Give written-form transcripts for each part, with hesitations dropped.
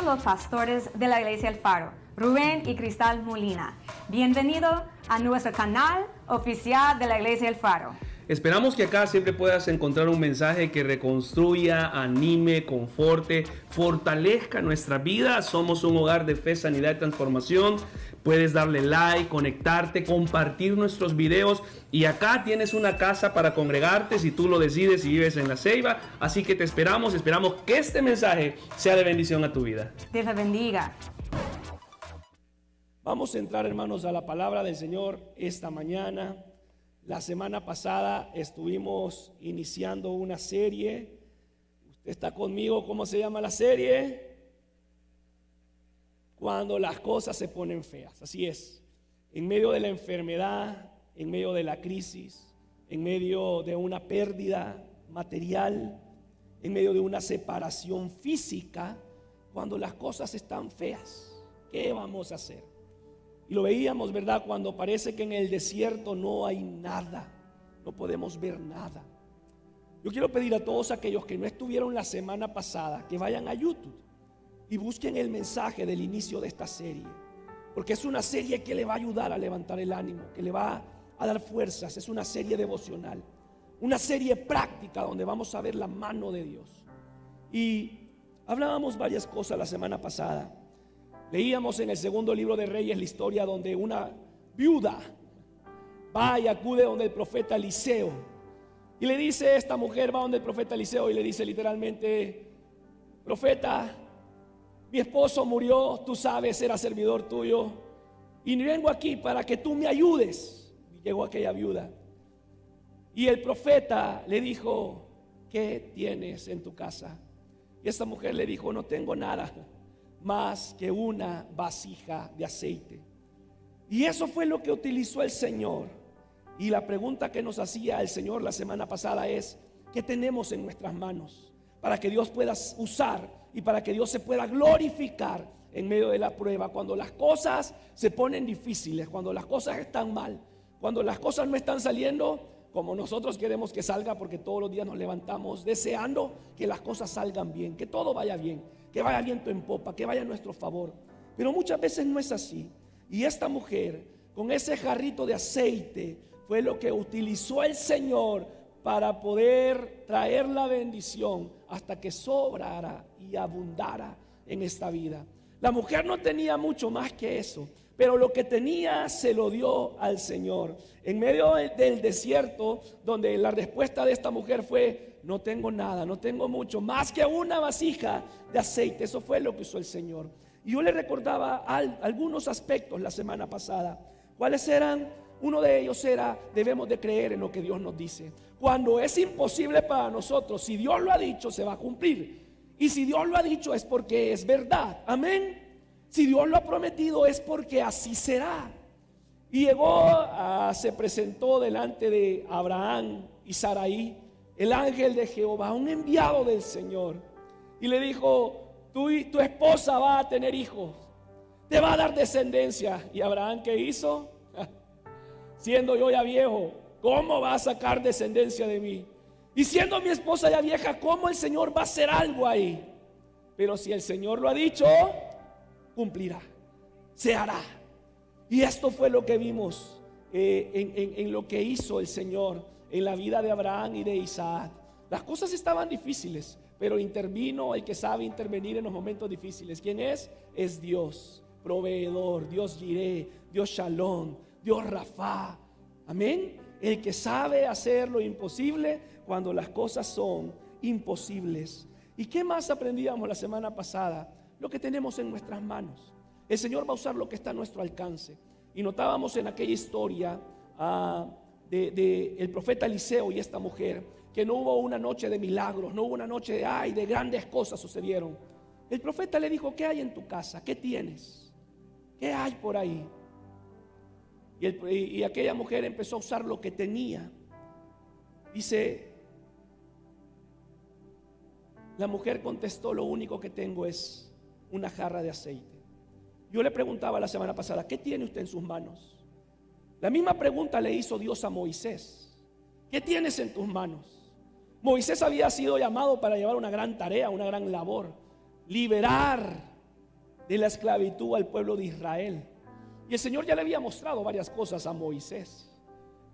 los pastores de la Iglesia El Faro, Rubén y Cristal Molina. Bienvenido a nuestro canal oficial de la Iglesia El Faro. Esperamos que acá siempre puedas encontrar un mensaje que reconstruya, anime, conforte, fortalezca nuestra vida. Somos un hogar de fe, sanidad y transformación. Puedes darle like, conectarte, compartir nuestros videos. Y acá tienes una casa para congregarte si tú lo decides y vives en La Ceiba. Así que te esperamos que este mensaje sea de bendición a tu vida. Dios te bendiga. Vamos a entrar, hermanos, a la palabra del Señor esta mañana. La semana pasada estuvimos iniciando una serie. ¿Usted está conmigo? ¿Cómo se llama la serie? Cuando las cosas se ponen feas. Así es. En medio de la enfermedad, en medio de la crisis, en medio de una pérdida material, en medio de una separación física, cuando las cosas están feas, ¿qué vamos a hacer? Y lo veíamos, ¿verdad? Cuando parece que en el desierto no hay nada, no podemos ver nada. Yo quiero pedir a todos aquellos que no estuvieron la semana pasada que vayan a YouTube y busquen el mensaje del inicio de esta serie, porque es una serie que le va a ayudar a levantar el ánimo, que le va a dar fuerzas. Es una serie devocional, una serie práctica donde vamos a ver la mano de Dios. Y hablábamos varias cosas la semana pasada. Leíamos en el segundo libro de Reyes la historia donde una viuda va y acude donde el profeta Eliseo y le dice, esta mujer va donde el profeta Eliseo y le dice literalmente: profeta, mi esposo murió, tú sabes, era servidor tuyo, y vengo aquí para que tú me ayudes. Y llegó aquella viuda y el profeta le dijo: ¿qué tienes en tu casa? Y esta mujer le dijo: no tengo nada más que una vasija de aceite. Y eso fue lo que utilizó el Señor. Y la pregunta que nos hacía el Señor la semana pasada es: ¿qué tenemos en nuestras manos para que Dios pueda usar y para que Dios se pueda glorificar en medio de la prueba? Cuando las cosas se ponen difíciles, cuando las cosas están mal, cuando las cosas no están saliendo como nosotros queremos que salga, porque todos los días nos levantamos deseando que las cosas salgan bien, que todo vaya bien, que vaya viento en popa, que vaya a nuestro favor. Pero muchas veces no es así. Y esta mujer, con ese jarrito de aceite, fue lo que utilizó el Señor para poder traer la bendición hasta que sobrara y abundara en esta vida. La mujer no tenía mucho más que eso, pero lo que tenía se lo dio al Señor. En medio del desierto, donde la respuesta de esta mujer fue: no tengo nada, no tengo mucho, más que una vasija de aceite. Eso fue lo que usó el Señor. Y yo le recordaba algunos aspectos la semana pasada. ¿Cuáles eran? Uno de ellos era: debemos de creer en lo que Dios nos dice. Cuando es imposible para nosotros, si Dios lo ha dicho, se va a cumplir. Y si Dios lo ha dicho es porque es verdad. Amén. Si Dios lo ha prometido es porque así será. Y se presentó delante de Abraham y Sarai el ángel de Jehová, un enviado del Señor, y le dijo: tu esposa va a tener hijos, te va a dar descendencia. Y Abraham, ¿qué hizo? Siendo yo ya viejo, ¿cómo va a sacar descendencia de mí? Y siendo mi esposa ya vieja, ¿cómo el Señor va a hacer algo ahí? Pero si el Señor lo ha dicho, cumplirá, se hará. Y esto fue lo que vimos en lo que hizo el Señor en la vida de Abraham y de Isaac. Las cosas estaban difíciles, pero intervino el que sabe intervenir en los momentos difíciles. ¿Quién es? Es Dios, proveedor, Dios Jireh, Dios Shalom, Dios Rafa. Amén. El que sabe hacer lo imposible cuando las cosas son imposibles. ¿Y qué más aprendíamos la semana pasada? Lo que tenemos en nuestras manos. El Señor va a usar lo que está a nuestro alcance. Y notábamos en aquella historia de el profeta Eliseo y esta mujer, que no hubo una noche de milagros, no hubo una noche de grandes cosas sucedieron. El profeta le dijo: ¿qué hay en tu casa? ¿Qué tienes? ¿Qué hay por ahí? Y aquella mujer empezó a usar lo que tenía. Dice, la mujer contestó: lo único que tengo es una jarra de aceite. Yo le preguntaba la semana pasada: ¿qué tiene usted en sus manos? La misma pregunta le hizo Dios a Moisés: ¿qué tienes en tus manos? Moisés había sido llamado para llevar una gran tarea, una gran labor: liberar de la esclavitud al pueblo de Israel. Y el Señor ya le había mostrado varias cosas a Moisés.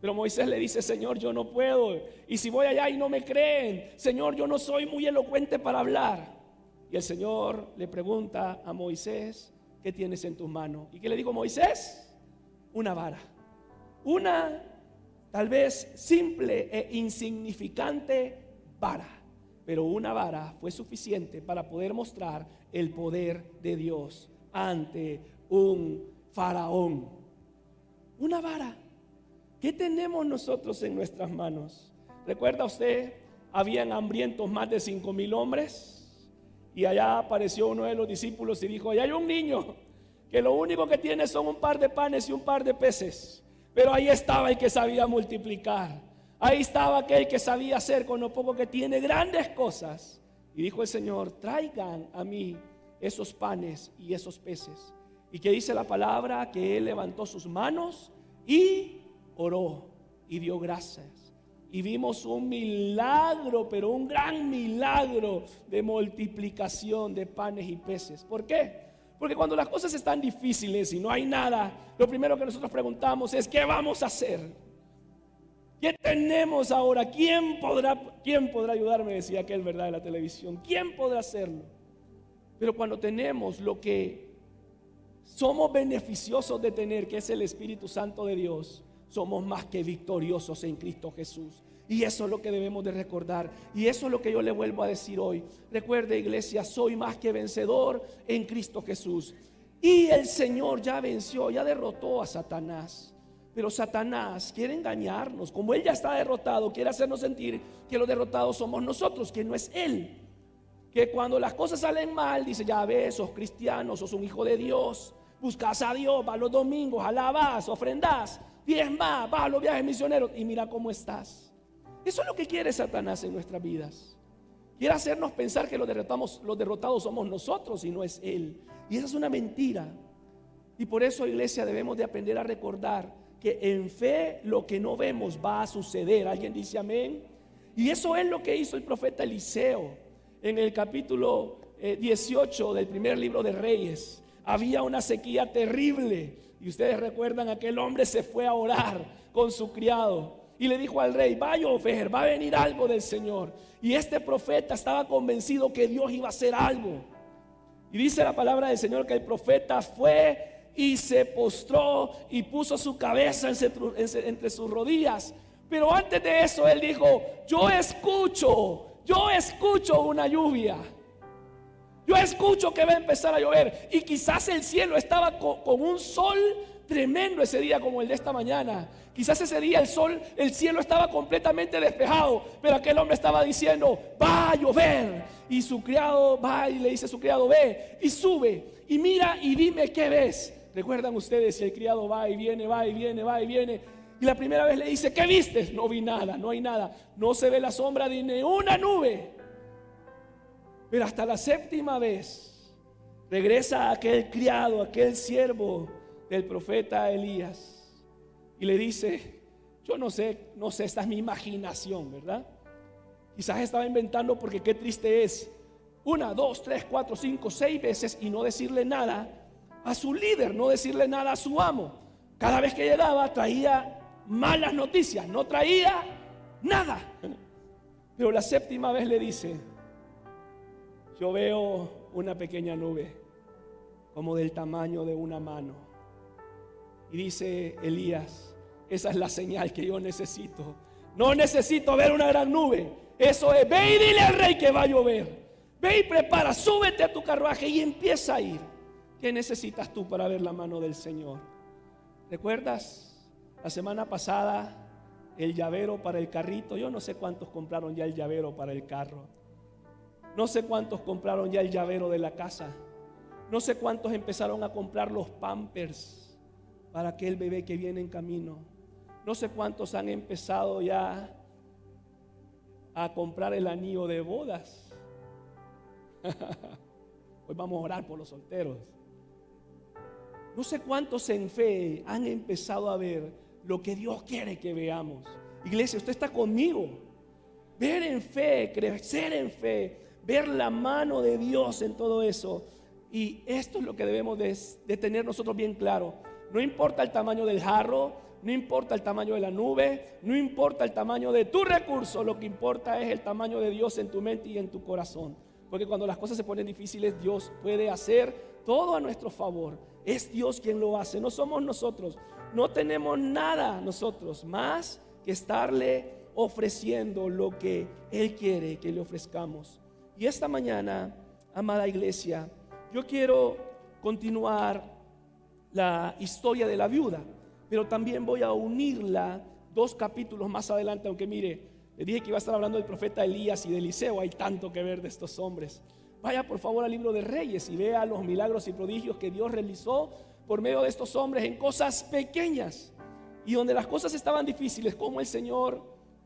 Pero Moisés le dice: Señor, yo no puedo. Y si voy allá y no me creen, Señor, yo no soy muy elocuente para hablar. Y el Señor le pregunta a Moisés: ¿qué tienes en tus manos? ¿Y qué le dijo Moisés? Una vara. Una tal vez simple e insignificante vara. Pero una vara fue suficiente para poder mostrar el poder de Dios ante un faraón. Una vara. ¿Qué tenemos nosotros en nuestras manos? ¿Recuerda usted? Habían hambrientos más de 5,000 hombres. Y allá apareció uno de los discípulos y dijo: allá hay un niño que lo único que tiene son un par de panes y un par de peces. Pero ahí estaba el que sabía multiplicar. Ahí estaba aquel que sabía hacer con lo poco que tiene grandes cosas. Y dijo el Señor: traigan a mí esos panes y esos peces. ¿Y qué dice la palabra? Que él levantó sus manos y oró y dio gracias. Y vimos un milagro, pero un gran milagro de multiplicación de panes y peces. ¿Por qué? Porque cuando las cosas están difíciles y no hay nada, lo primero que nosotros preguntamos es: ¿qué vamos a hacer? ¿Qué tenemos ahora? ¿Quién podrá ayudarme? Decía aquel, ¿verdad?, de la televisión. ¿Quién podrá hacerlo? Pero cuando tenemos lo que somos beneficiosos de tener, que es el Espíritu Santo de Dios, somos más que victoriosos en Cristo Jesús. Y eso es lo que debemos de recordar. Y eso es lo que yo le vuelvo a decir hoy. Recuerde, iglesia, soy más que vencedor en Cristo Jesús. Y el Señor ya venció, ya derrotó a Satanás. Pero Satanás quiere engañarnos. Como él ya está derrotado, quiere hacernos sentir que los derrotados somos nosotros, que no es él. Que cuando las cosas salen mal, dice: ya ves, sos cristiano, sos un hijo de Dios, buscas a Dios, vas los domingos, alabas, ofrendas, diezmas, vas a los viajes misioneros y mira cómo estás. Eso es lo que quiere Satanás en nuestras vidas. Quiere hacernos pensar que los derrotados somos nosotros y no es él. Y esa es una mentira. Y por eso, iglesia, debemos de aprender a recordar que en fe lo que no vemos va a suceder. ¿Alguien dice amén? Y eso es lo que hizo el profeta Eliseo en el capítulo 18 del primer libro de Reyes. Había una sequía terrible y ustedes recuerdan, aquel hombre se fue a orar con su criado y le dijo al rey: va a llover, va a venir algo del Señor. Y este profeta estaba convencido que Dios iba a hacer algo. Y dice la palabra del Señor que el profeta fue y se postró y puso su cabeza entre sus rodillas. Pero antes de eso él dijo: yo escucho una lluvia. Yo escucho que va a empezar a llover. Y quizás el cielo estaba con un sol tremendo ese día, como el de esta mañana. Quizás ese día el cielo estaba completamente despejado, pero aquel hombre estaba diciendo: va a llover. Y su criado va y le dice a su criado: ve y sube y mira y dime qué ves. ¿Recuerdan ustedes? Si el criado va y viene, va y viene, va y viene, y la primera vez le dice: ¿qué viste? No vi nada, no hay nada, no se ve la sombra de ni una nube. Pero hasta la séptima vez regresa aquel criado, aquel siervo del profeta Elías, y le dice: yo no sé, esta es mi imaginación, ¿verdad? Quizás estaba inventando, porque qué triste es 1, 2, 3, 4, 5, 6 veces y no decirle nada a su líder, no decirle nada a su amo. Cada vez que llegaba traía malas noticias, no traía nada. Pero la séptima vez le dice: yo veo una pequeña nube como del tamaño de una mano. Y dice Elías: esa es la señal que yo necesito. No necesito ver una gran nube. Eso es: ve y dile al rey que va a llover. Ve y prepara, súbete a tu carruaje y empieza a ir. ¿Qué necesitas tú para ver la mano del Señor? ¿Recuerdas la semana pasada el llavero para el carrito? Yo no sé cuántos compraron ya el llavero para el carro. No sé cuántos compraron ya el llavero de la casa. No sé cuántos empezaron a comprar los pampers para aquel bebé que viene en camino. No sé cuántos han empezado ya a comprar el anillo de bodas. Hoy vamos a orar por los solteros. No sé cuántos en fe han empezado a ver lo que Dios quiere que veamos. Iglesia, usted está conmigo. Ver en fe, crecer en fe, ver la mano de Dios en todo eso. Y esto es lo que debemos de tener nosotros bien claro. No importa el tamaño del jarro, no importa el tamaño de la nube, no importa el tamaño de tu recurso, lo que importa es el tamaño de Dios en tu mente y en tu corazón. Porque cuando las cosas se ponen difíciles, Dios puede hacer todo a nuestro favor. Es Dios quien lo hace, no somos nosotros. No tenemos nada nosotros más que estarle ofreciendo lo que Él quiere que le ofrezcamos. Y esta mañana, amada iglesia, yo quiero continuar la historia de la viuda, pero también voy a unirla 2 capítulos más adelante, aunque mire, le dije que iba a estar hablando del profeta Elías y de Eliseo. Hay tanto que ver de estos hombres. Vaya por favor al libro de Reyes y vea los milagros y prodigios que Dios realizó por medio de estos hombres en cosas pequeñas, y donde las cosas estaban difíciles, como el Señor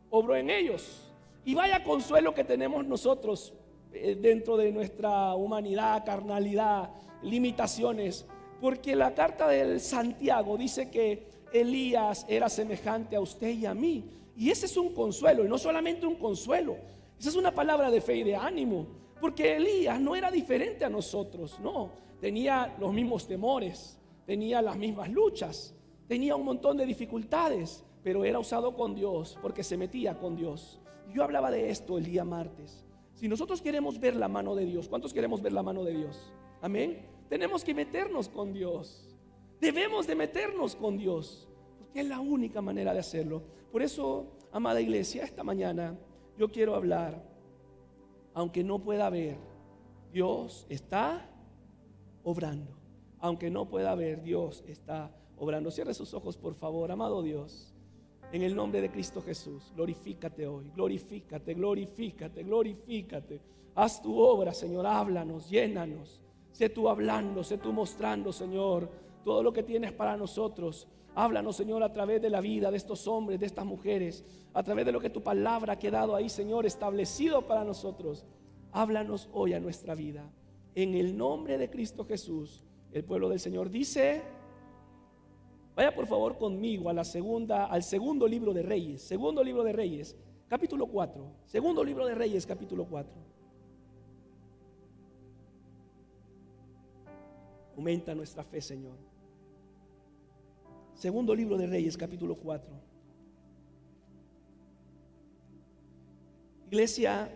obró en ellos. Y vaya consuelo que tenemos nosotros dentro de nuestra humanidad, carnalidad, limitaciones, porque la carta del Santiago dice que Elías era semejante a usted y a mí. Y ese es un consuelo, y no solamente un consuelo, esa es una palabra de fe y de ánimo, porque Elías no era diferente a nosotros, no, tenía los mismos temores, tenía las mismas luchas, tenía un montón de dificultades, pero era usado con Dios porque se metía con Dios. Yo hablaba de esto el día martes. Si nosotros queremos ver la mano de Dios, ¿cuántos queremos ver la mano de Dios? Amén. Tenemos que meternos con Dios. Debemos de meternos con Dios, porque es la única manera de hacerlo. Por eso, amada iglesia, esta mañana yo quiero hablar, aunque no pueda ver, Dios está obrando. Aunque no pueda ver, Dios está obrando. Cierre sus ojos, por favor, amado Dios. En el nombre de Cristo Jesús, glorifícate hoy, glorifícate, glorifícate, glorifícate. Haz tu obra, Señor, háblanos, llénanos. Sé tú hablando, sé tú mostrando, Señor, todo lo que tienes para nosotros. Háblanos, Señor, a través de la vida de estos hombres, de estas mujeres, a través de lo que tu palabra ha quedado ahí, Señor, establecido para nosotros. Háblanos hoy a nuestra vida. En el nombre de Cristo Jesús, el pueblo del Señor dice... Vaya por favor conmigo al segundo libro de Reyes. Segundo libro de Reyes, capítulo 4. Segundo libro de Reyes, capítulo 4. Aumenta nuestra fe, Señor. Segundo libro de Reyes, capítulo 4. Iglesia,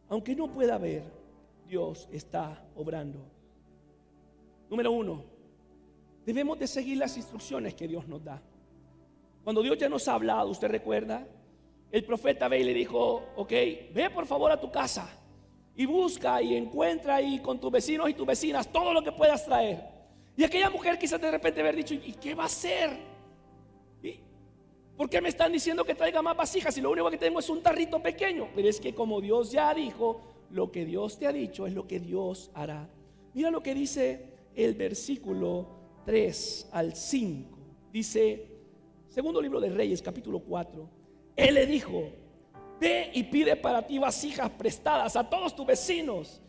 aunque no pueda ver, Dios está obrando. Número 1. Debemos de seguir las instrucciones que Dios nos da. Cuando Dios ya nos ha hablado, usted recuerda, el profeta ve y le dijo: ok, ve por favor a tu casa y busca y encuentra ahí con tus vecinos y tus vecinas todo lo que puedas traer. Y aquella mujer quizás de repente haber dicho: ¿y qué va a hacer? ¿Por qué me están diciendo que traiga más vasijas si lo único que tengo es un tarrito pequeño? Pero es que como Dios ya dijo, lo que Dios te ha dicho es lo que Dios hará. Mira lo que dice el versículo 3 al 5. Dice, segundo libro de Reyes, capítulo 4. Él le dijo: ve y pide para ti vasijas prestadas a todos tus vecinos,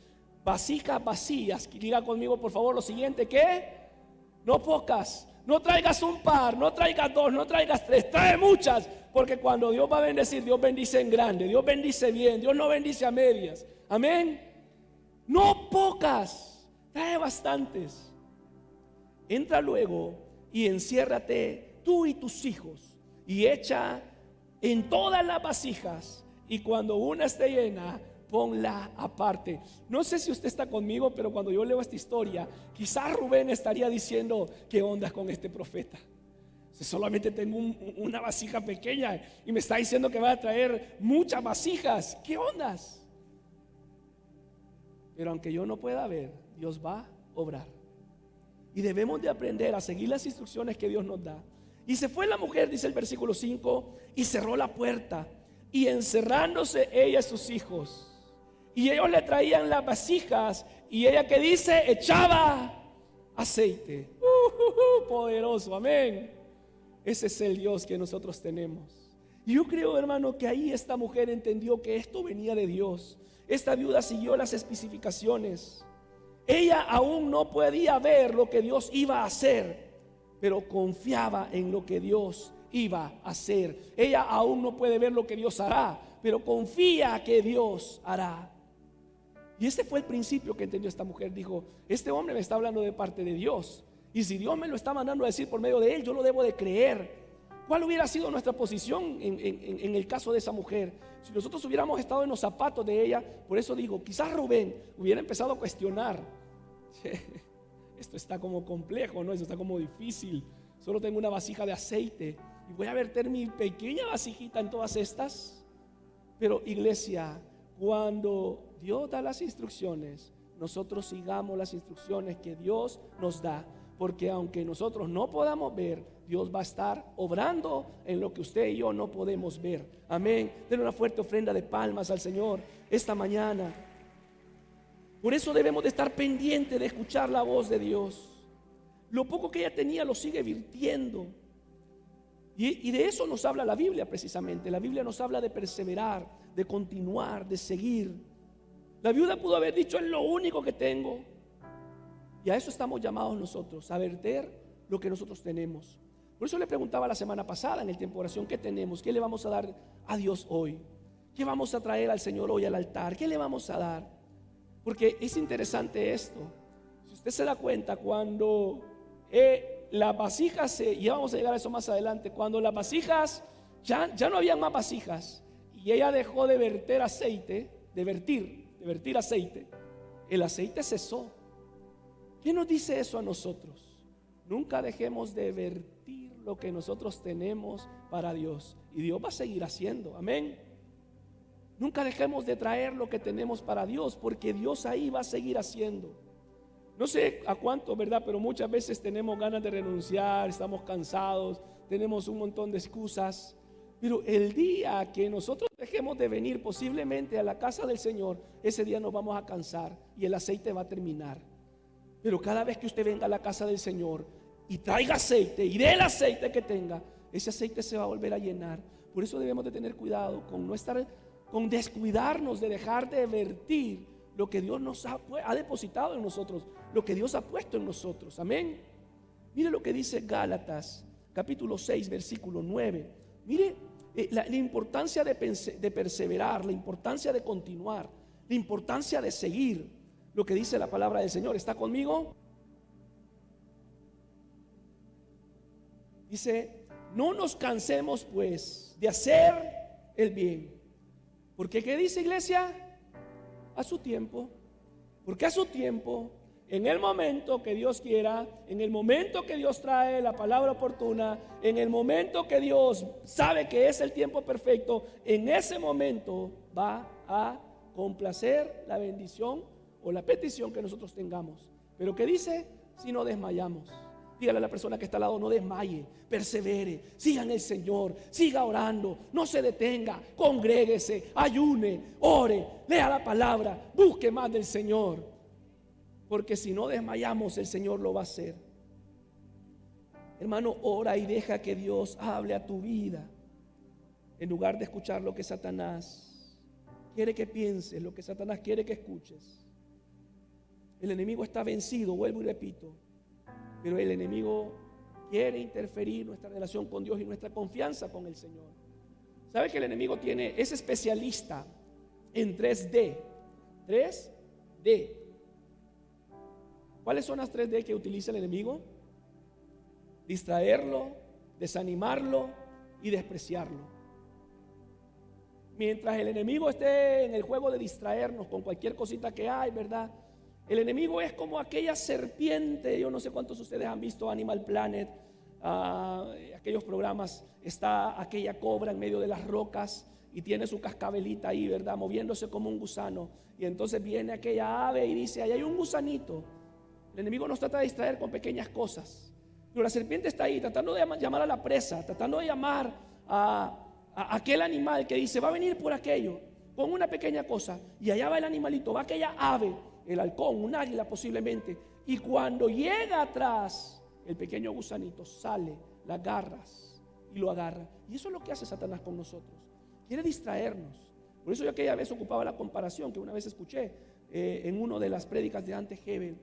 vasijas vacías. Diga conmigo por favor lo siguiente: ¿qué? No pocas. No traigas un par, no traigas 2, no traigas 3, trae muchas, porque cuando Dios va a bendecir, Dios bendice en grande, Dios bendice bien, Dios no bendice a medias. Amén. No pocas, trae bastantes. Entra luego y enciérrate tú y tus hijos y echa en todas las vasijas, y cuando una esté llena, ponla aparte. No sé si usted está conmigo, pero cuando yo leo esta historia, quizás Rubén estaría diciendo: ¿qué onda con este profeta? Si solamente tengo una vasija pequeña y me está diciendo que va a traer muchas vasijas, ¿qué ondas? Pero aunque yo no pueda ver, Dios va a obrar. Y debemos de aprender a seguir las instrucciones que Dios nos da. Y se fue la mujer, dice el versículo 5, y cerró la puerta, y encerrándose ella y sus hijos, y ellos le traían las vasijas, y ella, que dice, echaba aceite. Poderoso, amén. Ese es el Dios que nosotros tenemos. Y yo creo, hermano, que ahí esta mujer entendió que esto venía de Dios. Esta viuda siguió las especificaciones. Ella aún no podía ver lo que Dios iba a hacer, pero confiaba en lo que Dios iba a hacer. Ella aún no puede ver lo que Dios hará, pero confía que Dios hará. Y este fue el principio que entendió esta mujer. Dijo, este hombre me está hablando de parte de Dios, y si Dios me lo está mandando a decir por medio de él, yo lo debo de creer. ¿Cuál hubiera sido nuestra posición en el caso de esa mujer? Si nosotros hubiéramos estado en los zapatos de ella, por eso digo, quizás Rubén hubiera empezado a cuestionar. Esto está como complejo, ¿no? Esto está como difícil. Solo tengo una vasija de aceite y voy a verter mi pequeña vasijita en todas estas. Pero iglesia, cuando Dios da las instrucciones, nosotros sigamos las instrucciones que Dios nos da. Porque aunque nosotros no podamos ver, Dios va a estar obrando en lo que usted y yo no podemos ver. Amén. Denle una fuerte ofrenda de palmas al Señor esta mañana. Por eso debemos de estar pendientes de escuchar la voz de Dios. Lo poco que ella tenía lo sigue virtiendo. Y de eso nos habla la Biblia precisamente. La Biblia nos habla de perseverar, de continuar, de seguir. La viuda pudo haber dicho, es lo único que tengo. Y a eso estamos llamados nosotros, a verter lo que nosotros tenemos. Por eso le preguntaba la semana pasada en el tiempo de oración, ¿qué tenemos? ¿Qué le vamos a dar a Dios hoy? ¿Qué vamos a traer al Señor hoy al altar? ¿Qué le vamos a dar? Porque es interesante esto. Si usted se da cuenta, cuando las vasijas, y vamos a llegar a eso más adelante, cuando las vasijas, ya no habían más vasijas, y ella dejó de verter aceite, de vertir aceite, el aceite cesó. ¿Qué nos dice eso a nosotros? Nunca dejemos de vertir lo que nosotros tenemos para Dios, y Dios va a seguir haciendo, amén. Nunca dejemos de traer lo que tenemos para Dios, porque Dios ahí va a seguir haciendo. No sé a cuánto, ¿verdad? Pero muchas veces tenemos ganas de renunciar, estamos cansados, tenemos un montón de excusas. Pero el día que nosotros dejemos de venir posiblemente a la casa del Señor, ese día nos vamos a cansar y el aceite va a terminar. Pero cada vez que usted venga a la casa del Señor y traiga aceite y dé el aceite que tenga, ese aceite se va a volver a llenar. Por eso debemos de tener cuidado con descuidarnos de dejar de vertir lo que Dios nos ha depositado en nosotros, lo que Dios ha puesto en nosotros. Amén. Mire lo que dice Gálatas capítulo 6 versículo 9. Mire la importancia de perseverar, la importancia de continuar, la importancia de seguir lo que dice la palabra del Señor. ¿Está conmigo? Dice, no nos cansemos pues de hacer el bien. Porque ¿qué dice, iglesia? A su tiempo. Porque a su tiempo, en el momento que Dios quiera, en el momento que Dios trae la palabra oportuna, en el momento que Dios sabe que es el tiempo perfecto, en ese momento va a complacer la bendición o la petición que nosotros tengamos. Pero ¿qué dice? Si no desmayamos. Dígale a la persona que está al lado, no desmaye, persevere, siga en el Señor, siga orando, no se detenga, congréguese, ayune, ore, lea la palabra, busque más del Señor. Porque si no desmayamos, el Señor lo va a hacer. Hermano, ora y deja que Dios hable a tu vida, en lugar de escuchar lo que Satanás quiere que pienses, lo que Satanás quiere que escuches. El enemigo está vencido, vuelvo y repito. Pero el enemigo quiere interferir nuestra relación con Dios y nuestra confianza con el Señor. ¿Sabe que el enemigo es especialista en 3D? 3D. ¿Cuáles son las 3D que utiliza el enemigo? Distraerlo, desanimarlo y despreciarlo. Mientras el enemigo esté en el juego de distraernos con cualquier cosita que hay, ¿verdad? El enemigo es como aquella serpiente. Yo no sé cuántos de ustedes han visto Animal Planet, aquellos programas. Está aquella cobra en medio de las rocas y tiene su cascabelita ahí, ¿verdad? Moviéndose como un gusano. Y entonces viene aquella ave y dice, ahí hay un gusanito. El enemigo nos trata de distraer con pequeñas cosas. Pero la serpiente está ahí tratando de llamar a la presa, tratando de llamar a aquel animal que dice, va a venir por aquello, con una pequeña cosa. Y allá va el animalito, va aquella ave, el halcón, un águila posiblemente, y cuando llega atrás, el pequeño gusanito sale, las garras y lo agarra. Y eso es lo que hace Satanás con nosotros. Quiere distraernos. Por eso yo aquella vez ocupaba la comparación que una vez escuché en una de las prédicas de Ante Hebel.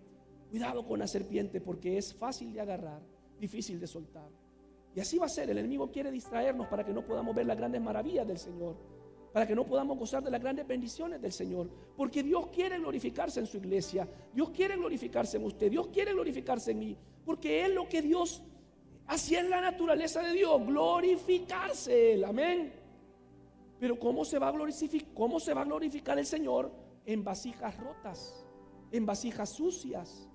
Cuidado con la serpiente, porque es fácil de agarrar, difícil de soltar. Y así va a ser. El enemigo quiere distraernos para que no podamos ver las grandes maravillas del Señor. para que no podamos gozar de las grandes bendiciones del Señor. Porque Dios quiere glorificarse en su iglesia, Dios quiere glorificarse en usted, Dios quiere glorificarse en mí, porque es lo que Dios, así es la naturaleza de Dios, glorificarse Él, amén. Pero ¿cómo se va a glorificar el Señor? En vasijas rotas, en vasijas sucias,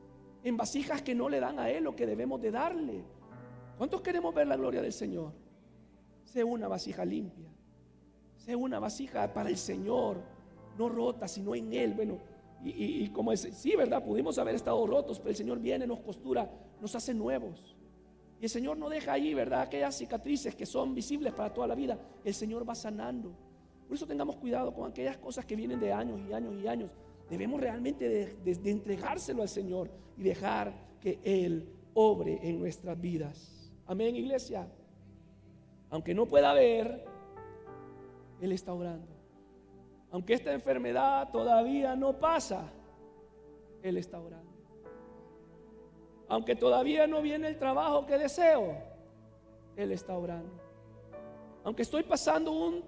en vasijas que no le dan a Él lo que debemos de darle. ¿Cuántos queremos ver la gloria del Señor? Sé una vasija limpia, sé una vasija para el Señor, no rota, sino en Él. Bueno, y como es, sí, verdad, pudimos haber estado rotos, pero el Señor viene, nos costura, nos hace nuevos. Y el Señor no deja ahí, verdad, aquellas cicatrices que son visibles para toda la vida. El Señor va sanando. Por eso tengamos cuidado con aquellas cosas que vienen de años y años y años. Debemos realmente de entregárselo al Señor y dejar que Él obre en nuestras vidas. Amén, iglesia. Aunque no pueda ver, Él está orando. Aunque esta enfermedad todavía no pasa, Él está orando. Aunque todavía no viene el trabajo que deseo, Él está orando. Aunque estoy pasando un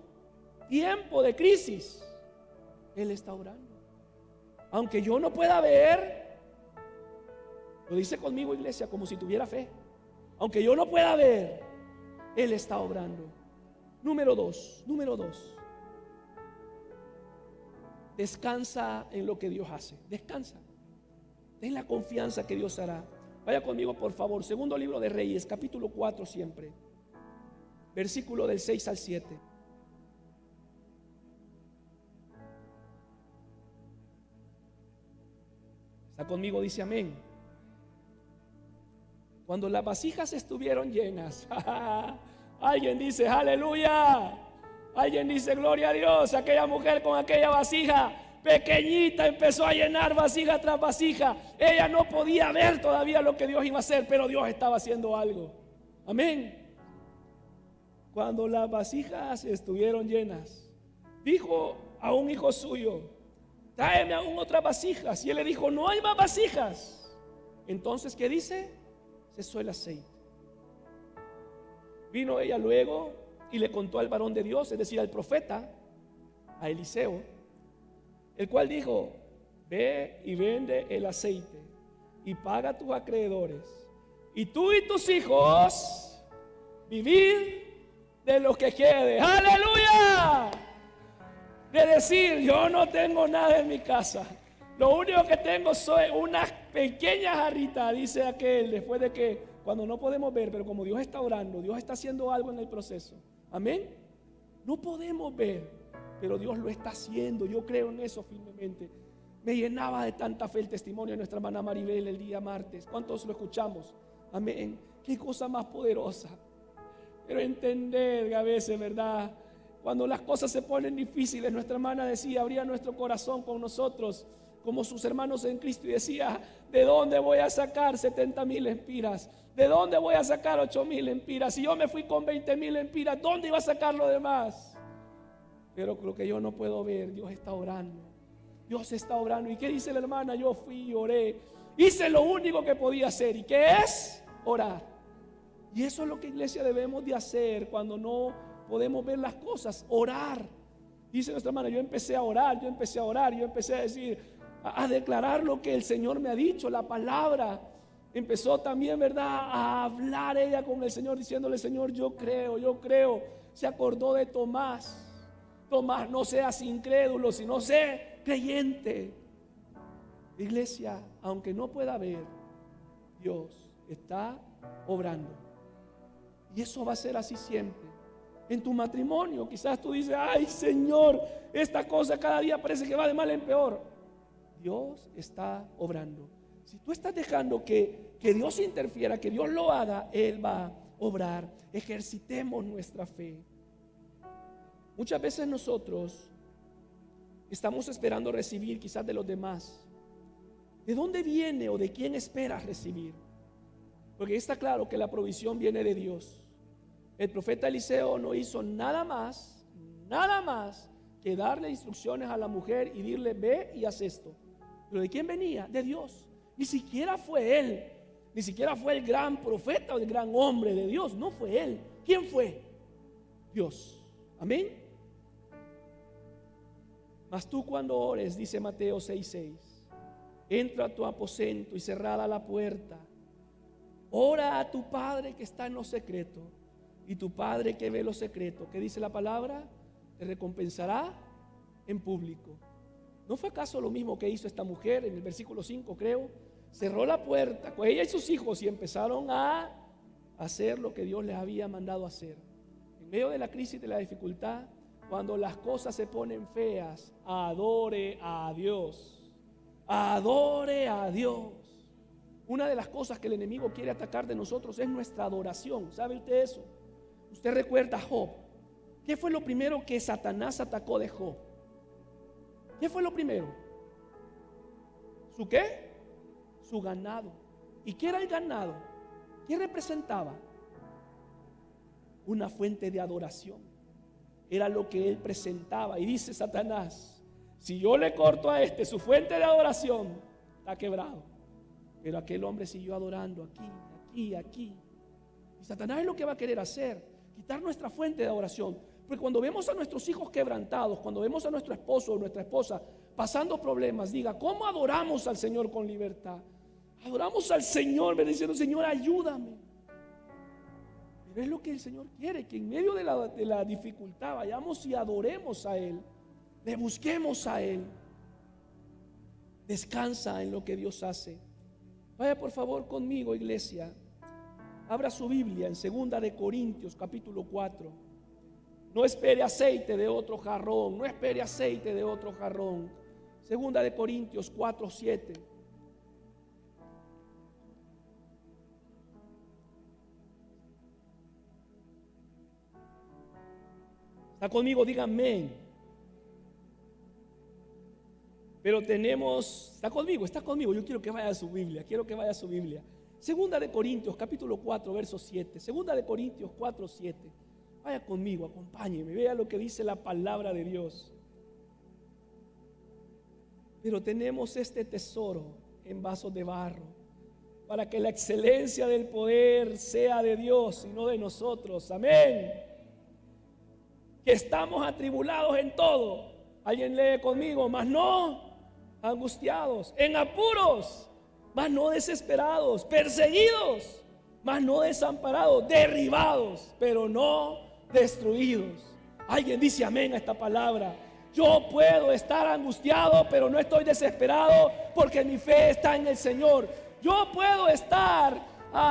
tiempo de crisis, Él está orando. Aunque yo no pueda ver, lo dice conmigo, iglesia, como si tuviera fe. Aunque yo no pueda ver, Él está obrando. Número dos. Descansa en lo que Dios hace. Descansa. Ten la confianza que Dios hará. Vaya conmigo, por favor. Segundo libro de Reyes, capítulo 4 siempre. Versículo del 6 al 7. Está conmigo, dice amén. Cuando las vasijas estuvieron llenas, alguien dice aleluya, alguien dice gloria a Dios. Aquella mujer con aquella vasija pequeñita empezó a llenar vasija tras vasija. Ella no podía ver todavía lo que Dios iba a hacer, pero Dios estaba haciendo algo. Amén. Cuando las vasijas estuvieron llenas, dijo a un hijo suyo: tráeme aún otras vasijas. Y él le dijo: no hay más vasijas. Entonces, ¿qué dice? Cesó el aceite. Vino ella luego y le contó al varón de Dios, es decir, al profeta, a Eliseo, el cual dijo: ve y vende el aceite y paga a tus acreedores, y tú y tus hijos vivid de lo que quede. ¡Aleluya! De decir, yo no tengo nada en mi casa, lo único que tengo son unas pequeñas jarritas, dice aquel, después de que, cuando no podemos ver, pero como Dios está orando, Dios está haciendo algo en el proceso. Amén. No podemos ver, pero Dios lo está haciendo. Yo creo en eso firmemente. Me llenaba de tanta fe el testimonio de nuestra hermana Maribel el día martes. ¿Cuántos lo escuchamos? Amén. Qué cosa más poderosa. Pero entender que a veces, ¿verdad?, cuando las cosas se ponen difíciles, nuestra hermana decía, abría nuestro corazón con nosotros como sus hermanos en Cristo, y decía: ¿de dónde voy a sacar 70,000 empiras? ¿De dónde voy a sacar 8,000 empiras? Si yo me fui con 20,000 empiras, ¿dónde iba a sacar lo demás? Pero lo que yo no puedo ver, Dios está orando. Dios está orando. ¿Y qué dice la hermana? Yo fui y oré, hice lo único que podía hacer. ¿Y qué es? Orar. Y eso es lo que, iglesia, debemos de hacer cuando no podemos ver las cosas. Orar. Dice nuestra hermana: yo empecé a orar, yo empecé a decir, a declarar lo que el Señor me ha dicho, la palabra. Empezó también, ¿verdad?, a hablar ella con el Señor, diciéndole: Señor, yo creo. Se acordó de Tomás. Tomás, no seas incrédulo, sino sé creyente. Iglesia, aunque no pueda ver, Dios está obrando. Y eso va a ser así siempre. En tu matrimonio, quizás tú dices: ay, Señor, esta cosa cada día parece que va de mal en peor. Dios está obrando. Si tú estás dejando que Dios interfiera, que Dios lo haga, Él va a obrar. Ejercitemos nuestra fe. Muchas veces nosotros estamos esperando recibir quizás de los demás. ¿De dónde viene o de quién esperas recibir? Porque está claro que la provisión viene de Dios. El profeta Eliseo no hizo nada más que darle instrucciones a la mujer y decirle: ve y haz esto. ¿Pero de quién venía? De Dios. Ni siquiera fue él, ni siquiera fue el gran profeta o el gran hombre de Dios. No fue él. ¿Quién fue? Dios. Amén. Mas tú cuando ores, dice Mateo 6:6, entra a tu aposento y cerrada la puerta, ora a tu Padre que está en lo secreto, y tu Padre que ve lo secreto, ¿qué dice la palabra? Te recompensará en público. ¿No fue acaso lo mismo que hizo esta mujer en el versículo 5, creo? Cerró la puerta con ella y sus hijos y empezaron a hacer lo que Dios les había mandado hacer. En medio de la crisis, de la dificultad, cuando las cosas se ponen feas, adore a Dios. Adore a Dios. Una de las cosas que el enemigo quiere atacar de nosotros es nuestra adoración. ¿Sabe usted eso? Usted recuerda a Job. ¿Qué fue lo primero que Satanás atacó de Job? ¿Qué fue lo primero? ¿Su qué? Su ganado. ¿Y qué era el ganado? ¿Qué representaba? Una fuente de adoración. Era lo que él presentaba. Y dice Satanás, si yo le corto a este su fuente de adoración, está quebrado. Pero aquel hombre siguió adorando aquí. Y Satanás es lo que va a querer hacer, quitar nuestra fuente de adoración. Porque cuando vemos a nuestros hijos quebrantados, cuando vemos a nuestro esposo o nuestra esposa pasando problemas, diga, ¿cómo adoramos al Señor con libertad? Adoramos al Señor diciendo, Señor, ayúdame. Pero es lo que el Señor quiere, que en medio de la dificultad vayamos y adoremos a Él, le busquemos a Él. Descansa en lo que Dios hace. Vaya por favor conmigo, iglesia. Abra su Biblia en 2 de Corintios capítulo 4. No espere aceite de otro jarrón. No espere aceite de otro jarrón. 2 de Corintios 4:7. ¿Está conmigo? Diga amén. Pero tenemos, está conmigo. Yo quiero que vaya a su Biblia. 2 de Corintios capítulo 4 verso 7. 2 de Corintios 4:7. Vaya conmigo, acompáñeme, vea lo que dice la palabra de Dios. Pero tenemos este tesoro en vasos de barro, para que la excelencia del poder sea de Dios y no de nosotros. Amén. Que estamos atribulados en todo. Alguien lee conmigo, mas no angustiados, en apuros, mas no desesperados, perseguidos, mas no desamparados, derribados, pero no destruidos. Alguien dice amén a esta palabra. Yo puedo estar angustiado, pero no estoy desesperado, porque mi fe está en el Señor. Yo puedo estar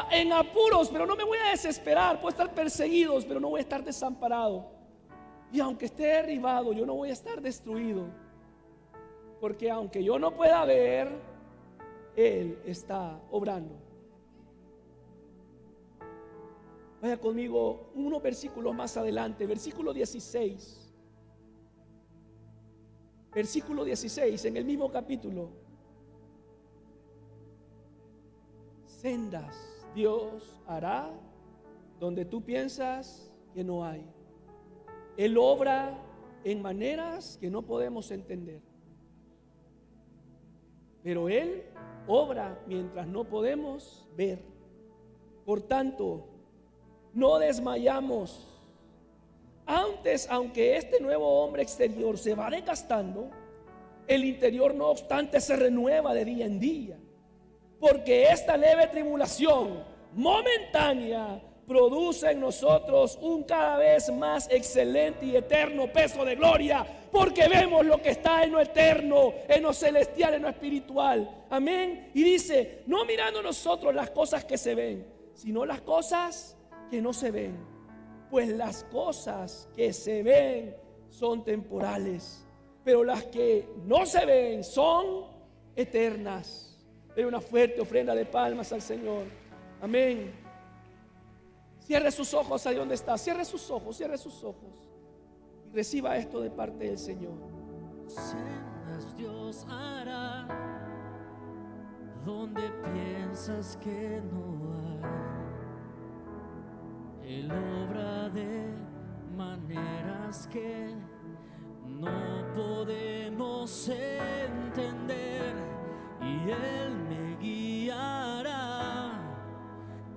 en apuros, pero no me voy a desesperar. Puedo estar perseguidos, pero no voy a estar desamparado. Y aunque esté derribado, yo no voy a estar destruido, porque aunque yo no pueda ver, Él está obrando. Vaya conmigo unos versículos más adelante, versículo 16. Versículo 16, en el mismo capítulo. Sendas Dios hará donde tú piensas que no hay. Él obra en maneras que no podemos entender. Pero Él obra mientras no podemos ver. Por tanto, no desmayamos. Antes, aunque este nuevo hombre exterior se va desgastando, el interior no obstante se renueva de día en día. Porque esta leve tribulación momentánea produce en nosotros un cada vez más excelente y eterno peso de gloria, porque vemos lo que está en lo eterno, en lo celestial, en lo espiritual. Amén. Y dice, no mirando nosotros las cosas que se ven, sino las cosas que no se ven, pues las cosas que se ven son temporales, pero las que no se ven son eternas. Den una fuerte ofrenda de palmas al Señor. Amén. Cierre sus ojos ahí donde está. Cierre sus ojos y reciba esto de parte del Señor. Sendas Dios hará donde piensas que no hay. Él obra de maneras que no podemos entender, y Él me guiará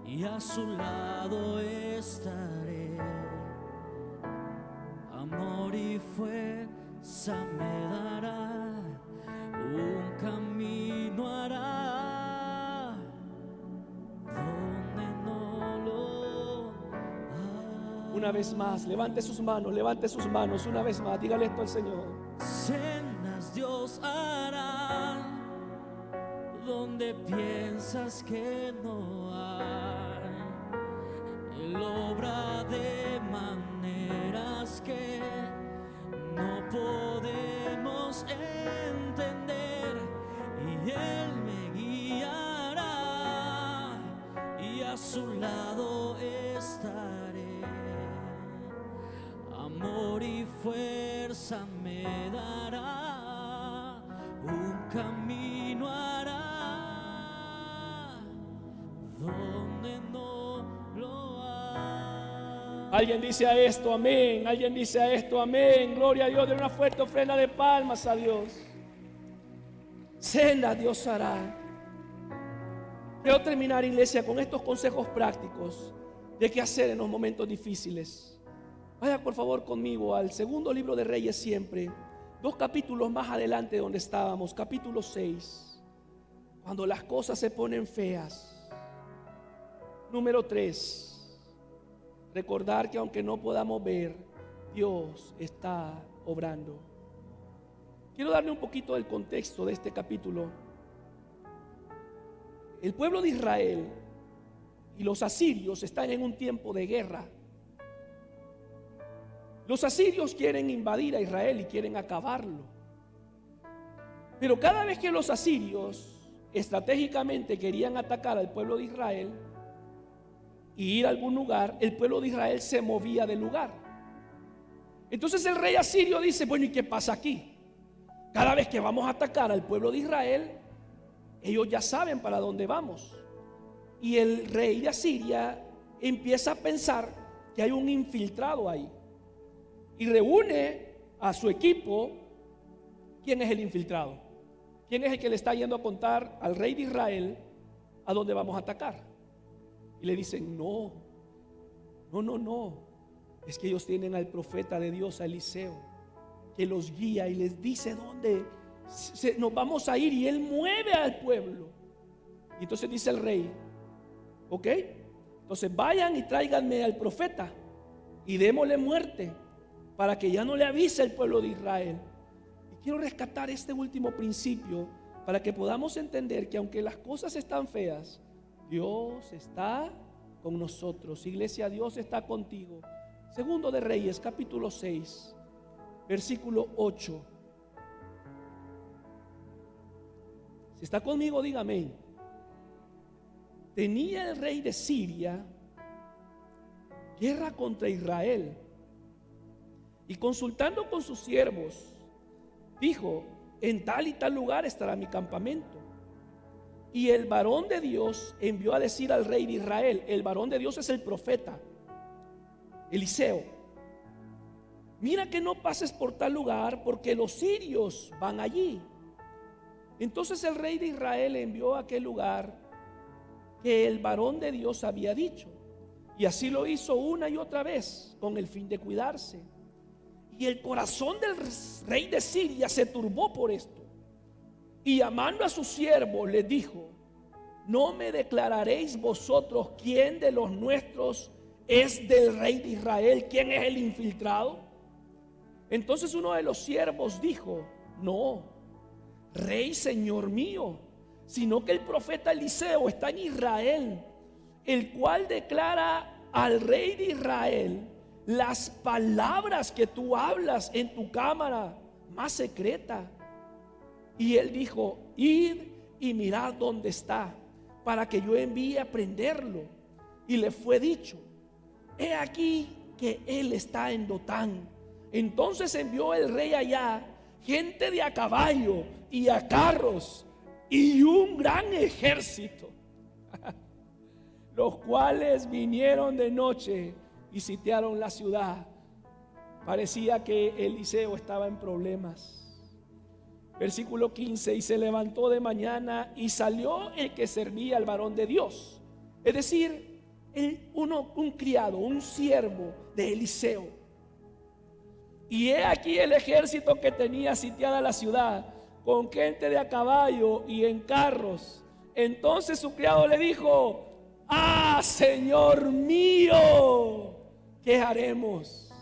y a su lado estaré. Amor y fuerza me dará. Una vez más, levante sus manos una vez más. Dígale esto al Señor. Cenas Dios hará donde piensas que no hay. Él obra de maneras que no podemos entender, y Él me guiará y a su lado estaré. Amor y fuerza me dará, un camino hará donde no lo hay. Alguien dice a esto amén. Alguien dice a esto amén. Gloria a Dios. De una fuerte ofrenda de palmas a Dios. Cena Dios hará. Quiero terminar, iglesia, con estos consejos prácticos de qué hacer en los momentos difíciles. Vaya por favor conmigo al segundo libro de Reyes, siempre 2 capítulos más adelante donde estábamos, capítulo 6, cuando las cosas se ponen feas. Número 3, recordar que aunque no podamos ver, Dios está obrando. Quiero darle un poquito del contexto de este capítulo. El pueblo de Israel y los asirios están en un tiempo de guerra. Los asirios quieren invadir a Israel y quieren acabarlo. Pero cada vez que los asirios estratégicamente querían atacar al pueblo de Israel y ir a algún lugar, el pueblo de Israel se movía del lugar. Entonces el rey asirio dice: bueno, ¿y qué pasa aquí? Cada vez que vamos a atacar al pueblo de Israel, ellos ya saben para dónde vamos. Y el rey de Asiria empieza a pensar que hay un infiltrado ahí. Y reúne a su equipo. ¿Quién es el infiltrado? ¿Quién es el que le está yendo a contar al rey de Israel a dónde vamos a atacar? Y le dicen: no. Es que ellos tienen al profeta de Dios, a Eliseo, que los guía y les dice dónde nos vamos a ir, y él mueve al pueblo. Y entonces dice el rey: ok, entonces vayan y tráiganme al profeta y démosle muerte, para que ya no le avise el pueblo de Israel. Y quiero rescatar este último principio para que podamos entender que aunque las cosas están feas, Dios está con nosotros. Iglesia, Dios está contigo. Segundo de Reyes, capítulo 6, versículo 8. Si está conmigo, diga amén. Tenía el rey de Siria guerra contra Israel, y consultando con sus siervos, dijo: en tal y tal lugar estará mi campamento. Y el varón de Dios envió a decir al rey de Israel. El varón de Dios es el profeta Eliseo: mira que no pases por tal lugar, porque los sirios van allí. Entonces el rey de Israel envió a aquel lugar que el varón de Dios había dicho, y así lo hizo una y otra vez con el fin de cuidarse. Y el corazón del rey de Siria se turbó por esto, y llamando a sus siervos les dijo: ¿no me declararéis vosotros quién de los nuestros es del rey de Israel? ¿Quién es el infiltrado? Entonces uno de los siervos dijo: no, rey, señor mío, sino que el profeta Eliseo está en Israel, el cual declara al rey de Israel las palabras que tú hablas en tu cámara más secreta. Y él dijo: id y mirad dónde está, para que yo envíe a prenderlo. Y le fue dicho: he aquí que él está en Dotán. Entonces envió el rey allá gente de a caballo y a carros y un gran ejército, los cuales vinieron de noche y sitiaron la ciudad. Parecía que Eliseo estaba en problemas. Versículo 15: y se levantó de mañana y salió el que servía al varón de Dios, es decir, un criado, un siervo de Eliseo. Y he aquí el ejército que tenía sitiada la ciudad, con gente de a caballo y en carros. Entonces su criado le dijo: ah, señor mío, ¿Qué haremos?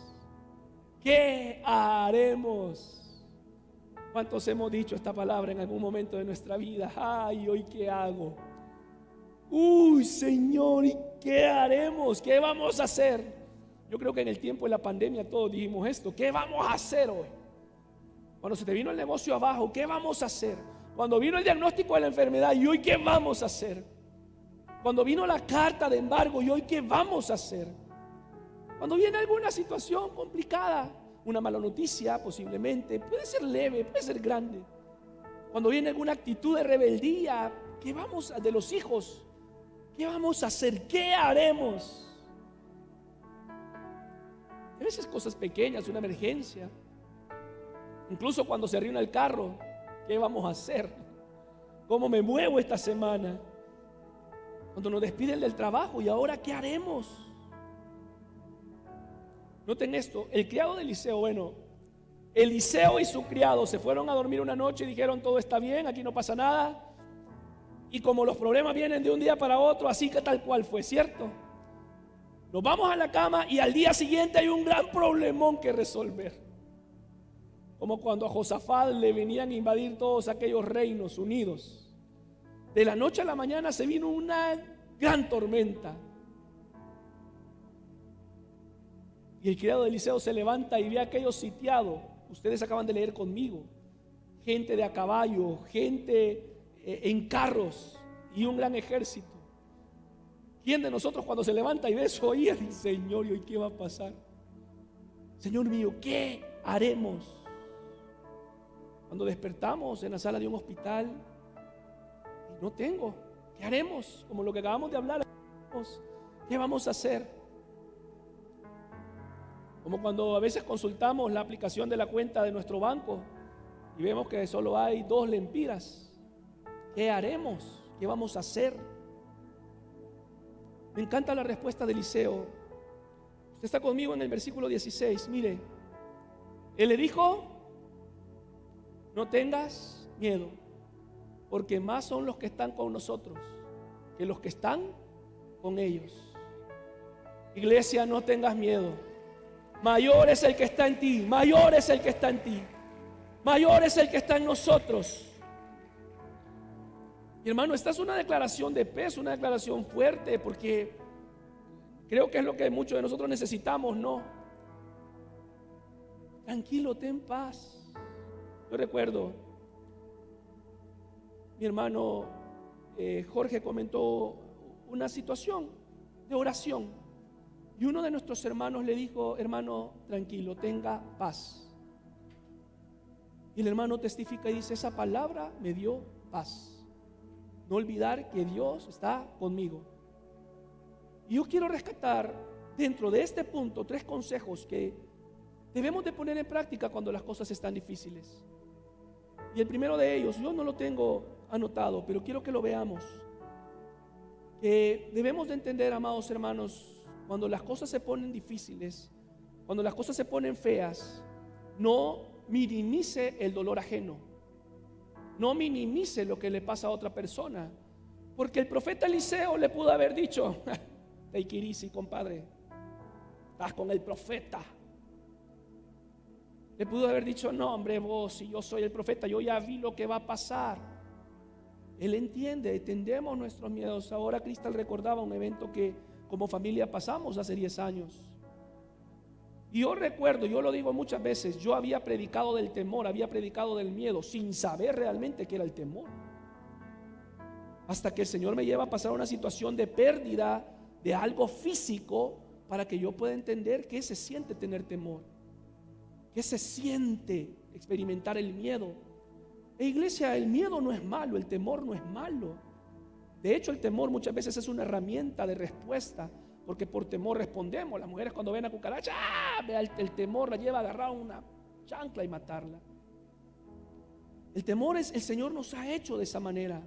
¿Qué haremos? ¿Cuántos hemos dicho esta palabra en algún momento de nuestra vida? Ay, ¿hoy qué hago? Uy, Señor, ¿y qué haremos? ¿Qué vamos a hacer? Yo creo que en el tiempo de la pandemia todos dijimos esto. ¿Qué vamos a hacer hoy? Cuando se te vino el negocio abajo, ¿qué vamos a hacer? Cuando vino el diagnóstico de la enfermedad, ¿y hoy qué vamos a hacer? Cuando vino la carta de embargo, ¿y hoy qué vamos a hacer? Cuando viene alguna situación complicada, una mala noticia posiblemente, puede ser leve, puede ser grande. Cuando viene alguna actitud de rebeldía, ¿qué vamos a, de los hijos? ¿Qué vamos a hacer? ¿Qué haremos? A veces cosas pequeñas, una emergencia. Incluso cuando se arruina el carro, ¿qué vamos a hacer? ¿Cómo me muevo esta semana? Cuando nos despiden del trabajo, ¿y ahora qué haremos? Noten esto, el criado de Eliseo, Eliseo y su criado se fueron a dormir una noche y dijeron: todo está bien, aquí no pasa nada. Y como los problemas vienen de un día para otro, así que tal cual fue, ¿cierto? Nos vamos a la cama y al día siguiente hay un gran problemón que resolver. Como cuando a Josafat le venían a invadir todos aquellos reinos unidos. De la noche a la mañana se vino una gran tormenta. Y el criado de Eliseo se levanta y ve a aquellos sitiados. Ustedes acaban de leer conmigo. Gente de a caballo, gente en carros y un gran ejército. ¿Quién de nosotros cuando se levanta y ve eso oía? Dice: Señor, ¿y hoy qué va a pasar? Señor mío, ¿qué haremos? Cuando despertamos en la sala de un hospital y no tengo, ¿qué haremos? Como lo que acabamos de hablar, ¿qué vamos a hacer? Como cuando a veces consultamos la aplicación de la cuenta de nuestro banco y vemos que solo hay 2 lempiras. ¿Qué haremos? ¿Qué vamos a hacer? Me encanta la respuesta de Eliseo. Usted está conmigo en el versículo 16. Mire, él le dijo: no tengas miedo, porque más son los que están con nosotros que los que están con ellos. Iglesia, no tengas miedo. Mayor es el que está en ti, mayor es el que está en ti, mayor es el que está en nosotros. Y hermano, esta es una declaración de peso, una declaración fuerte, porque creo que es lo que muchos de nosotros necesitamos, ¿no? Tranquilo, ten paz. Yo recuerdo, mi hermano Jorge comentó una situación de oración, y uno de nuestros hermanos le dijo: hermano, tranquilo, tenga paz. Y el hermano testifica y dice: esa palabra me dio paz. No olvidar que Dios está conmigo. Y yo quiero rescatar dentro de este punto 3 consejos que debemos de poner en práctica cuando las cosas están difíciles. Y el primero de ellos, yo no lo tengo anotado, pero quiero que lo veamos. Que debemos de entender, amados hermanos, cuando las cosas se ponen difíciles, cuando las cosas se ponen feas, no minimice el dolor ajeno. No minimice lo que le pasa a otra persona, porque el profeta Eliseo le pudo haber dicho: take it easy, compadre, estás con el profeta. Le pudo haber dicho: no, hombre, vos, si yo soy el profeta, yo ya vi lo que va a pasar. Él entiende, entendemos nuestros miedos. Ahora Cristal recordaba un evento que como familia pasamos hace 10 años. Y yo recuerdo, yo lo digo muchas veces, yo había predicado del temor, había predicado del miedo, sin saber realmente qué era el temor. Hasta que el Señor me lleva a pasar una situación de pérdida de algo físico, para que yo pueda entender qué se siente tener temor, qué se siente experimentar el miedo. Iglesia, el miedo no es malo, el temor no es malo. De hecho, el temor muchas veces es una herramienta de respuesta, porque por temor respondemos. Las mujeres cuando ven a cucaracha, el temor la lleva a agarrar una chancla y matarla. El temor es, el Señor nos ha hecho de esa manera.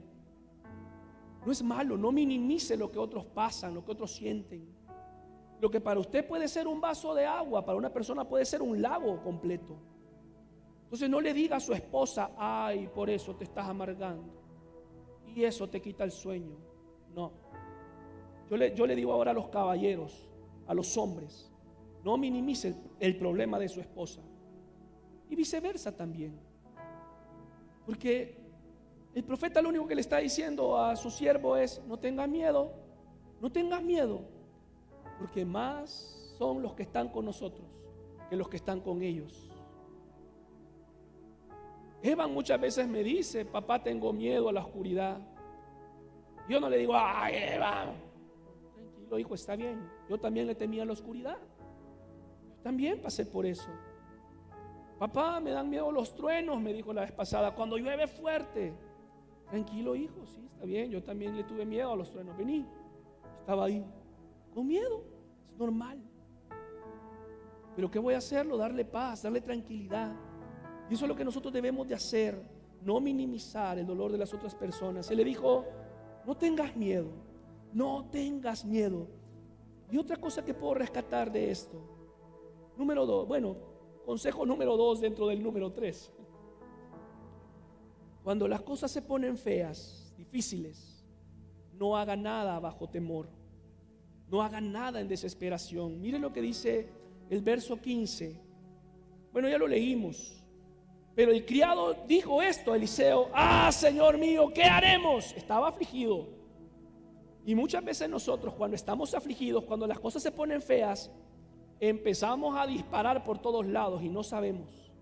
No es malo, no minimice lo que otros pasan, lo que otros sienten. Lo que para usted puede ser un vaso de agua, para una persona puede ser un lago completo. Entonces no le diga a su esposa: ay, por eso te estás amargando y eso te quita el sueño. No. Yo le digo ahora a los caballeros, a los hombres: no minimice el problema de su esposa. Y viceversa también. Porque el profeta lo único que le está diciendo a su siervo es: no tengas miedo, no tengas miedo, porque más son los que están con nosotros que los que están con ellos. Evan muchas veces me dice: papá, tengo miedo a la oscuridad. Yo no le digo: ay, Evan, tranquilo hijo, está bien. Yo también le temía a la oscuridad. Yo también pasé por eso. Papá, me dan miedo los truenos, me dijo la vez pasada, cuando llueve fuerte. Tranquilo hijo, sí, está bien. Yo también le tuve miedo a los truenos. Vení, estaba ahí con miedo, es normal. Pero ¿qué voy a hacerlo? Darle paz, darle tranquilidad. Y eso es lo que nosotros debemos de hacer, no minimizar el dolor de las otras personas. Él le dijo: no tengas miedo, no tengas miedo. Y otra cosa que puedo rescatar de esto, número 2, consejo número 2 dentro del número 3. Cuando las cosas se ponen feas, difíciles, no haga nada bajo temor, no haga nada en desesperación. Mire lo que dice el verso 15. Ya lo leímos. Pero el criado dijo esto a Eliseo: Señor mío, ¿qué haremos? Estaba afligido. Y muchas veces nosotros, cuando estamos afligidos, cuando las cosas se ponen feas, empezamos a disparar por todos lados y no sabemos.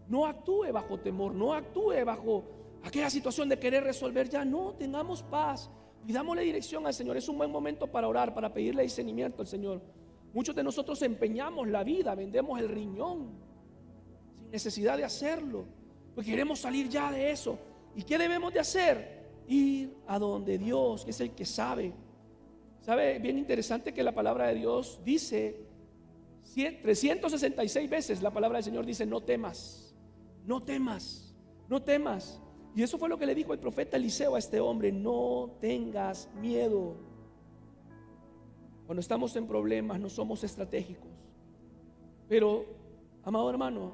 No actúe bajo temor, no actúe bajo aquella situación de querer resolver ya. No, tengamos paz, pidámosle dirección al Señor. Es un buen momento para orar, para pedirle discernimiento al Señor. Muchos de nosotros empeñamos la vida, vendemos el riñón sin necesidad de hacerlo, porque queremos salir ya de eso. ¿Y qué debemos de hacer? Ir a donde Dios, que es el que sabe. ¿Sabe? Bien interesante que la palabra de Dios dice 366 veces, la palabra del Señor dice: no temas, no temas, no temas. Y eso fue lo que le dijo el profeta Eliseo a este hombre: no tengas miedo. Cuando estamos en problemas no somos estratégicos. Pero, amado hermano,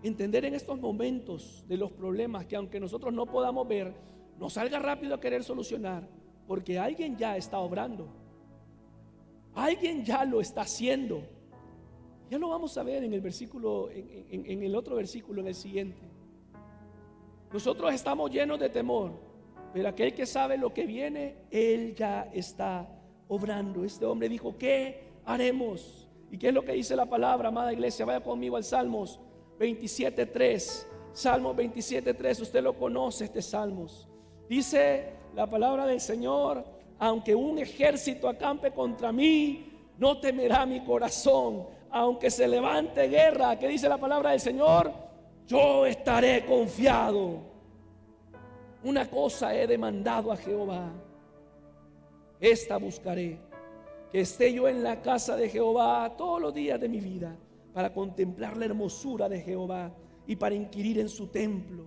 entender en estos momentos de los problemas que aunque nosotros no podamos ver, no salga rápido a querer solucionar, porque alguien ya está obrando, alguien ya lo está haciendo. Ya lo vamos a ver en el versículo, en el otro versículo, en el siguiente. Nosotros estamos llenos de temor, pero aquel que sabe lo que viene, él ya está obrando. Este hombre dijo: ¿qué haremos? ¿Y qué es lo que dice la palabra, amada iglesia? Vaya conmigo al Salmos 27:3. Salmos 27:3, usted lo conoce, este Salmos. Dice la palabra del Señor: aunque un ejército acampe contra mí, no temerá mi corazón. Aunque se levante guerra, ¿qué dice la palabra del Señor? Yo estaré confiado. Una cosa he demandado a Jehová, esta buscaré: que esté yo en la casa de Jehová todos los días de mi vida, para contemplar la hermosura de Jehová y para inquirir en su templo.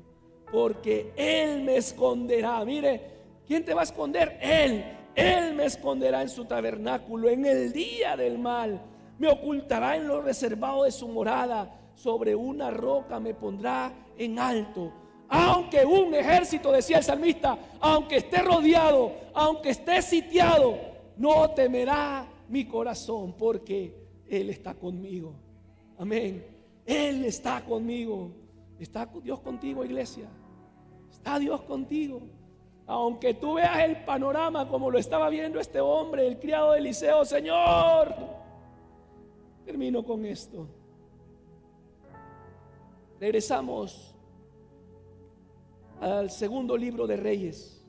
Porque Él me esconderá. Mire, ¿quién te va a esconder? Él me esconderá en su tabernáculo en el día del mal. Me ocultará en lo reservado de su morada. Sobre una roca me pondrá en alto. Aunque un ejército, decía el salmista, aunque esté rodeado, aunque esté sitiado, no temerá mi corazón, porque Él está conmigo. Amén. Él está conmigo. ¿Está Dios contigo, iglesia? ¿Está Dios contigo? Aunque tú veas el panorama como lo estaba viendo este hombre, el criado de Eliseo. Señor, termino con esto. Regresamos al segundo libro de Reyes.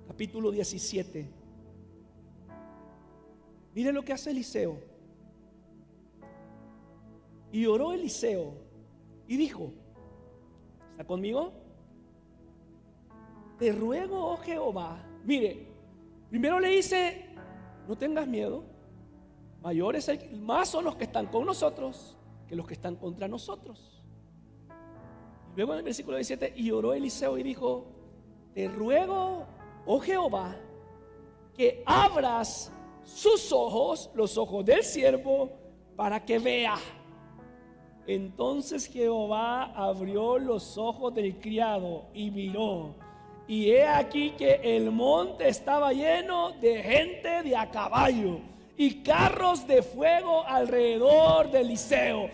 Capítulo 17. Mire lo que hace Eliseo. Y oró Eliseo y dijo: ¿está conmigo? Te ruego, oh Jehová. Mire, primero le dice: no tengas miedo. Más son los que están con nosotros que los que están contra nosotros. Y luego en el versículo 17: y oró Eliseo y dijo: te ruego, oh Jehová, que abras sus ojos, los ojos del siervo, para que vea. Entonces Jehová abrió los ojos del criado y miró, y he aquí que el monte estaba lleno de gente de a caballo y carros de fuego alrededor de Eliseo.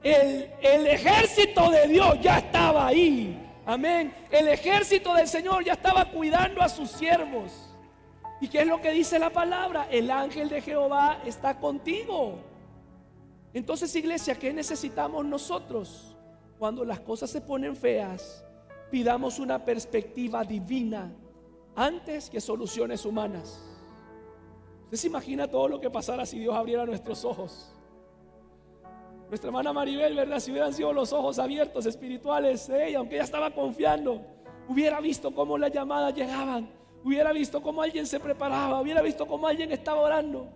El ejército de Dios ya estaba ahí. Amén. El ejército del Señor ya estaba cuidando a sus siervos. ¿Y qué es lo que dice la palabra? El ángel de Jehová está contigo. Entonces, iglesia, ¿qué necesitamos nosotros? Cuando las cosas se ponen feas, pidamos una perspectiva divina antes que soluciones humanas. ¿Usted se imagina todo lo que pasara si Dios abriera nuestros ojos? Nuestra hermana Maribel, ¿verdad? Si hubieran sido los ojos abiertos espirituales, ella, aunque ella estaba confiando, hubiera visto cómo las llamadas llegaban, hubiera visto cómo alguien se preparaba, hubiera visto cómo alguien estaba orando.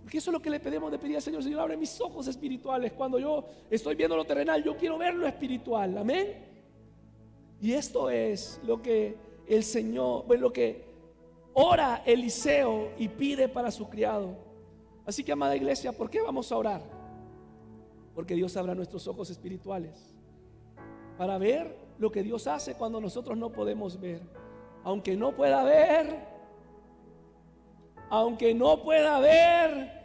Porque eso es lo que le pedimos de pedir al Señor. Señor, abre mis ojos espirituales. Cuando yo estoy viendo lo terrenal, yo quiero ver lo espiritual. Amén. Y esto es lo que el Señor, pues lo que ora Eliseo y pide para su criado. Así que, amada iglesia, ¿por qué vamos a orar? Porque Dios abra nuestros ojos espirituales para ver lo que Dios hace cuando nosotros no podemos ver. Aunque no pueda ver, aunque no pueda ver,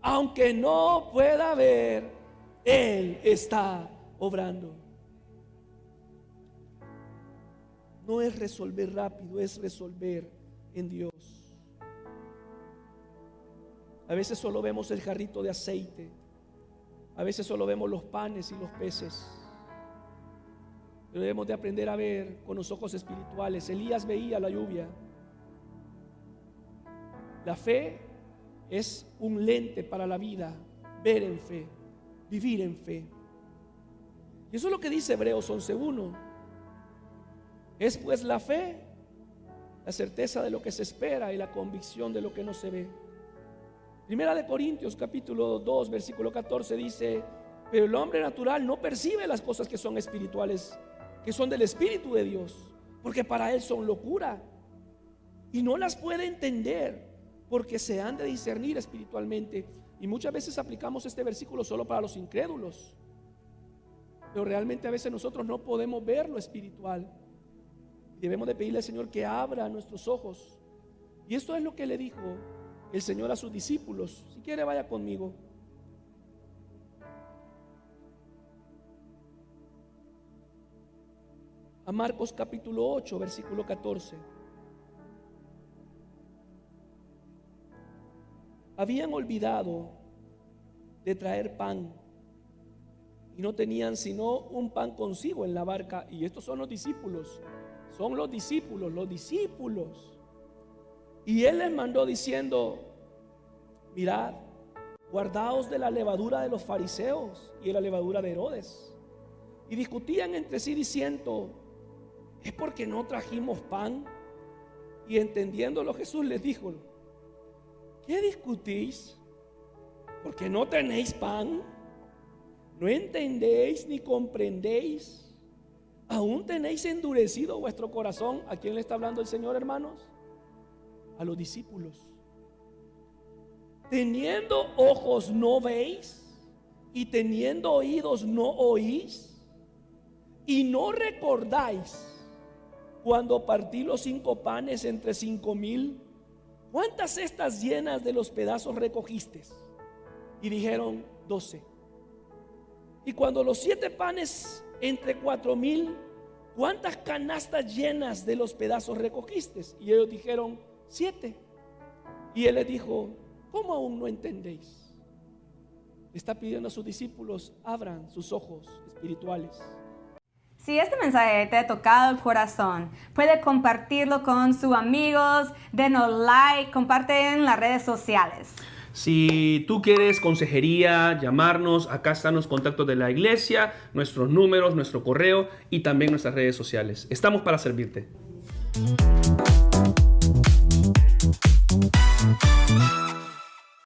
aunque no pueda ver, Él está obrando. No es resolver rápido, es resolver en Dios. A veces solo vemos el jarrito de aceite, a veces solo vemos los panes y los peces. Pero debemos de aprender a ver con los ojos espirituales. Elías veía la lluvia. La fe es un lente para la vida. Ver en fe, vivir en fe. Y eso es lo que dice Hebreos 11:1. Es pues la fe, la certeza de lo que se espera y la convicción de lo que no se ve. Primera de Corintios capítulo 2 versículo 14 dice: pero el hombre natural no percibe las cosas que son espirituales, que son del Espíritu de Dios, porque para él son locura y no las puede entender, porque se han de discernir espiritualmente. Y muchas veces aplicamos este versículo solo para los incrédulos, pero realmente a veces nosotros no podemos ver lo espiritual. Debemos de pedirle al Señor que abra nuestros ojos. Y esto es lo que le dijo el Señor a sus discípulos. Si quiere, vaya conmigo a Marcos capítulo 8 versículo 14. Habían olvidado de traer pan y no tenían sino un pan consigo en la barca. Y estos son los discípulos. Son los discípulos. Y él les mandó diciendo: mirad, guardaos de la levadura de los fariseos y de la levadura de Herodes. Y discutían entre sí diciendo: ¿es porque no trajimos pan? Y entendiéndolo, Jesús les dijo: ¿qué discutís? ¿Porque no tenéis pan? ¿No entendéis ni comprendéis? ¿Aún tenéis endurecido vuestro corazón? ¿A quién le está hablando el Señor, hermanos? A los discípulos. Teniendo ojos no veis, y teniendo oídos no oís, y no recordáis cuando partí los 5 panes entre 5,000, ¿cuántas cestas llenas de los pedazos recogiste? Y dijeron: 12. Y cuando los 7 panes entre 4,000, ¿cuántas canastas llenas de los pedazos recogiste? Y ellos dijeron: 7. Y él les dijo: ¿cómo aún no entendéis? Está pidiendo a sus discípulos: abran sus ojos espirituales. Si este mensaje te ha tocado el corazón, puede compartirlo con sus amigos, denos like, comparte en las redes sociales. Si tú quieres consejería, llamarnos, acá están los contactos de la iglesia, nuestros números, nuestro correo y también nuestras redes sociales. Estamos para servirte.